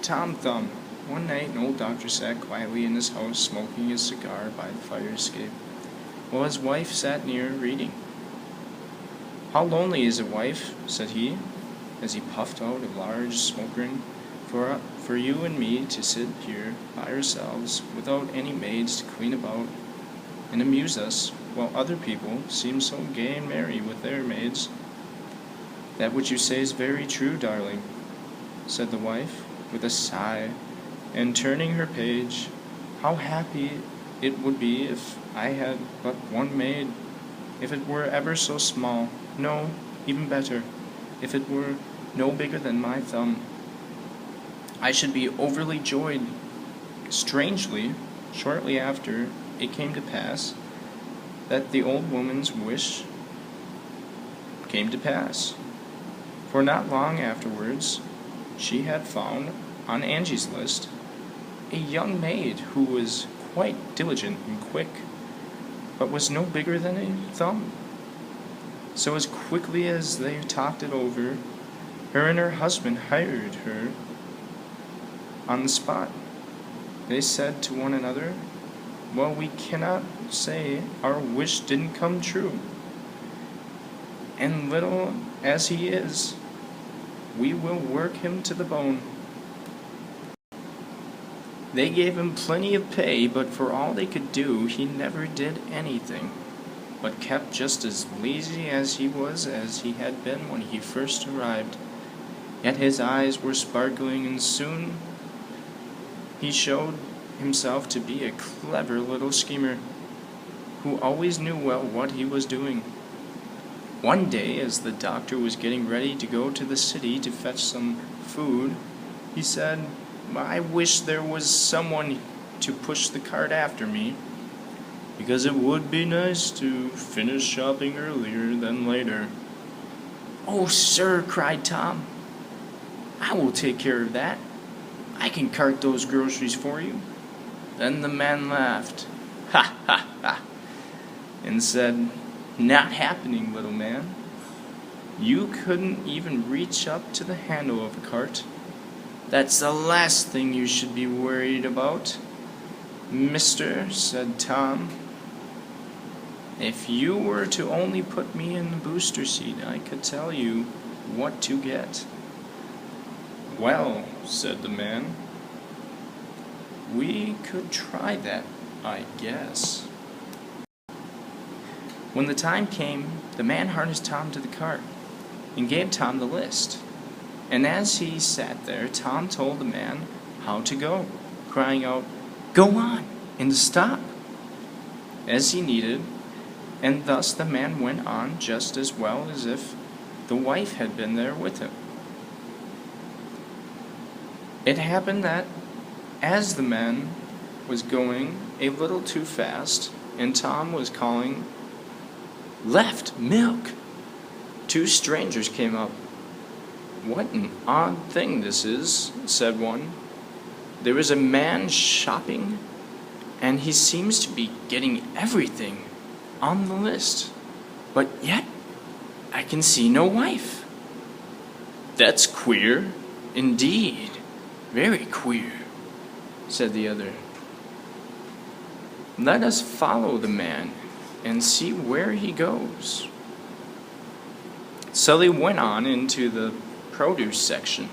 Tom Thumb. One night, an old doctor sat quietly in his house, smoking his cigar by the fire escape, while his wife sat near, reading. "How lonely is it, wife?" said he, as he puffed out a large smoke ring, for you and me to sit here by ourselves, without any maids to clean about and amuse us, while other people seem so gay and merry with their maids." "That which you say is very true, darling," said the wife, with a sigh, and turning her page. "How happy it would be if I had but one maid, if it were ever so small. No, even better, if it were no bigger than my thumb. I should be overly joyed." Strangely, shortly after, it came to pass that the old woman's wish came to pass, for not long afterwards she had found on Angie's list a young maid who was quite diligent and quick, but was no bigger than a thumb. So as quickly as they talked it over, her and her husband hired her on the spot. They said to one another, "Well, we cannot say our wish didn't come true, and little as he is, we will work him to the bone." They gave him plenty of pay, but for all they could do, he never did anything, but kept just as lazy as he had been when he first arrived. Yet his eyes were sparkling, and soon he showed himself to be a clever little schemer, who always knew well what he was doing. One day, as the doctor was getting ready to go to the city to fetch some food, he said, "I wish there was someone to push the cart after me, because it would be nice to finish shopping earlier than later." "Oh, sir," cried Tom, "I will take care of that. I can cart those groceries for you." Then the man laughed, "Ha, ha, ha," and said, "Not happening, little man. You couldn't even reach up to the handle of a cart. That's the last thing you should be worried about." "Mister," said Tom, "if you were to only put me in the booster seat, I could tell you what to get." "Well," said the man, "we could try that, I guess." When the time came, the man harnessed Tom to the cart and gave Tom the list. And as he sat there, Tom told the man how to go, crying out, "Go on, and stop," as he needed, and thus the man went on just as well as if the wife had been there with him. It happened that as the man was going a little too fast, and Tom was calling, "Left, milk," two strangers came up. "What an odd thing this is," said one. "There is a man shopping, and he seems to be getting everything on the list, but yet I can see no wife." "That's queer, indeed, very queer," said the other. "Let us follow the man and see where he goes." So they went on into the produce section,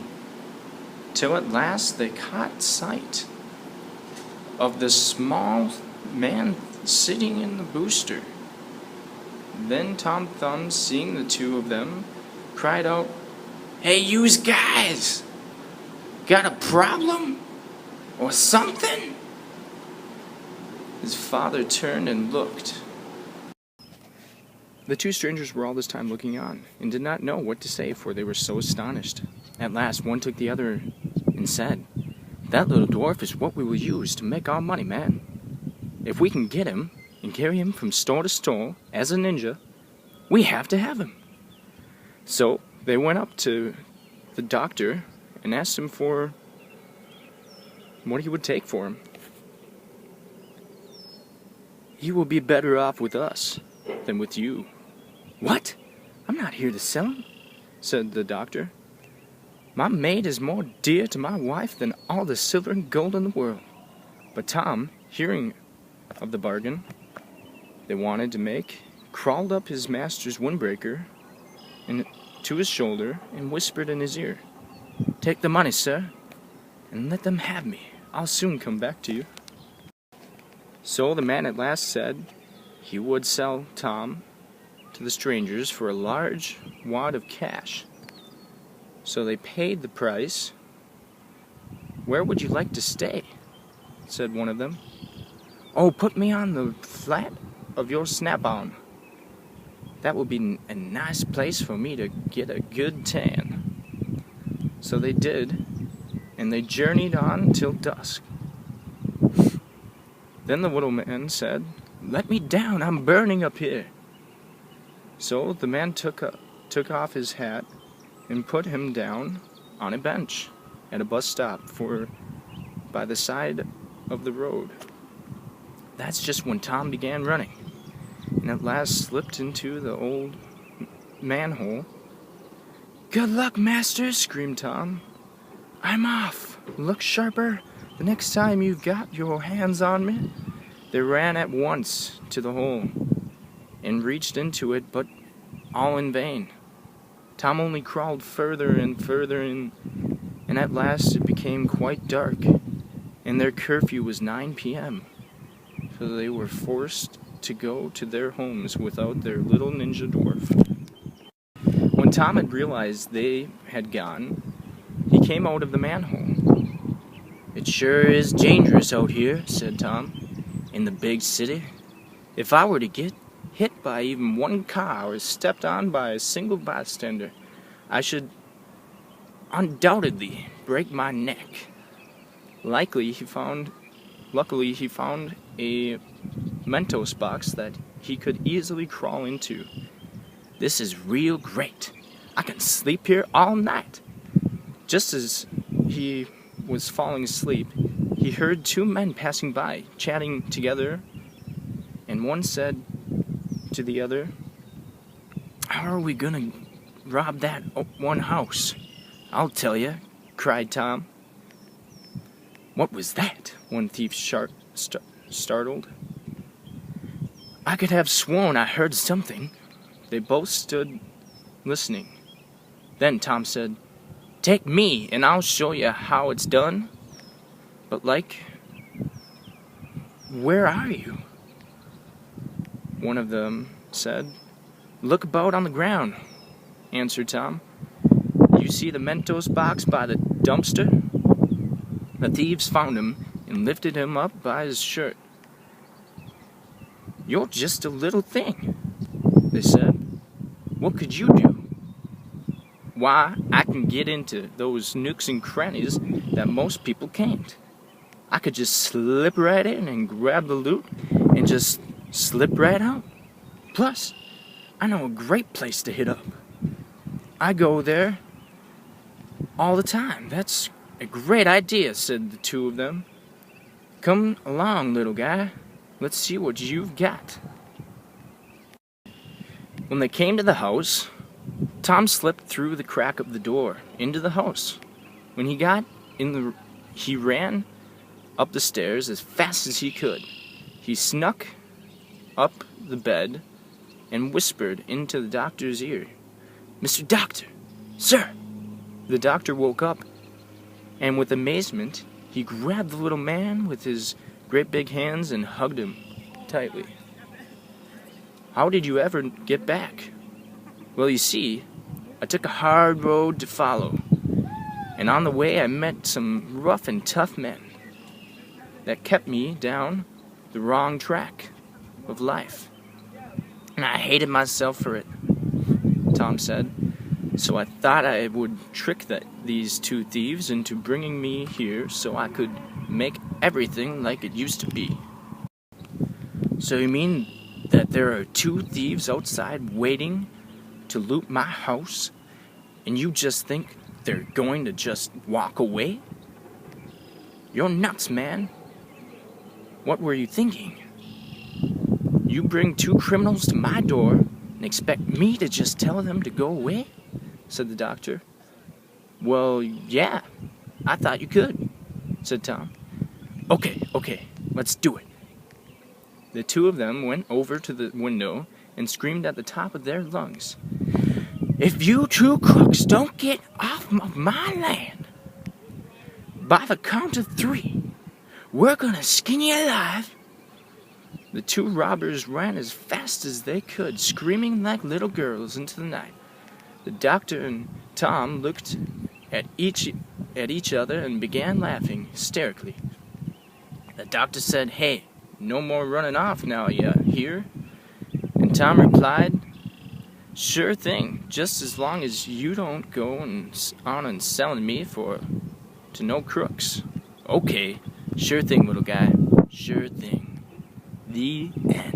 till at last they caught sight of the small man sitting in the booster. Then Tom Thumb, seeing the two of them, cried out, "Hey, yous guys! Got a problem? Or something?" His father turned and looked. The two strangers were all this time looking on, and did not know what to say, for they were so astonished. At last one took the other and said, "That little dwarf is what we will use to make our money, man. If we can get him and carry him from store to store as a ninja, we have to have him." So they went up to the doctor and asked him for what he would take for him. "He will be better off with us than with you." "What? I'm not here to sell him," said the doctor. My maid is more dear to my wife than all the silver and gold in the world." But Tom, hearing of the bargain they wanted to make, crawled up his master's windbreaker and to his shoulder and whispered in his ear, "Take the money, sir, and let them have me. I'll soon come back to you." So the man at last said he would sell Tom to the strangers for a large wad of cash. So they paid the price. "Where would you like to stay?" said one of them. "Oh, put me on the flat of your snap-on. That will be a nice place for me to get a good tan." So they did, and they journeyed on till dusk. Then the little man said, "Let me down, I'm burning up here." So the man took off his hat and put him down on a bench at a bus stop by the side of the road. That's just when Tom began running, and at last slipped into the old manhole. "Good luck, master," screamed Tom. "I'm off. Look sharper the next time you've got your hands on me." They ran at once to the hole and reached into it, but all in vain. Tom only crawled further and further in, and at last it became quite dark, and their curfew was 9 p.m., so they were forced to go to their homes without their little ninja dwarf. When Tom had realized they had gone, he came out of the manhole. "It sure is dangerous out here," said Tom, "in the big city. If I were to get hit by even one car or stepped on by a single bystander, I should undoubtedly break my neck." Luckily, he found a Mentos box that he could easily crawl into. "This is real great. I can sleep here all night." Just as he was falling asleep, he heard two men passing by, chatting together, and one said to the other, "How are we gonna rob that one house?" "I'll tell you," cried Tom. "What was that?" one thief startled. "I could have sworn I heard something." They both stood listening. Then Tom said, "Take me, and I'll show you how it's done." "But where are you?" one of them said. "Look about on the ground," answered Tom. "You see the Mentos box by the dumpster?" The thieves found him and lifted him up by his shirt. "You're just a little thing," they said. "What could you do?" "Why, I can get into those nooks and crannies that most people can't. I could just slip right in and grab the loot and just slip right out. Plus, I know a great place to hit up. I go there all the time." "That's a great idea," said the two of them. "Come along, little guy. Let's see what you've got." When they came to the house, Tom slipped through the crack of the door into the house. When he got in, he ran up the stairs as fast as he could. He snuck up the bed and whispered into the doctor's ear, "Mr. Doctor, sir." The doctor woke up, and with amazement, he grabbed the little man with his great big hands and hugged him tightly. "How did you ever get back?" "Well, you see, I took a hard road to follow, and on the way I met some rough and tough men that kept me down the wrong track of life, and I hated myself for it," Tom said. "So I thought I would trick these two thieves into bringing me here so I could make everything like it used to be." "So you mean that there are two thieves outside waiting to loot my house, and you just think they're going to just walk away? You're nuts, man. What were you thinking? You bring two criminals to my door and expect me to just tell them to go away?" said the doctor. Well, yeah, I thought you could, said Tom. Okay, let's do it. The two of them went over to the window and screamed at the top of their lungs, "If you two crooks don't get off of my land, by the count of 3, we're gonna skin you alive." The two robbers ran as fast as they could, screaming like little girls into the night. The doctor and Tom looked at each other and began laughing hysterically. The doctor said, "Hey, no more running off now, you hear?" And Tom replied, "Sure thing, just as long as you don't go on and selling me to no crooks." "Okay, sure thing, little guy, sure thing." The end.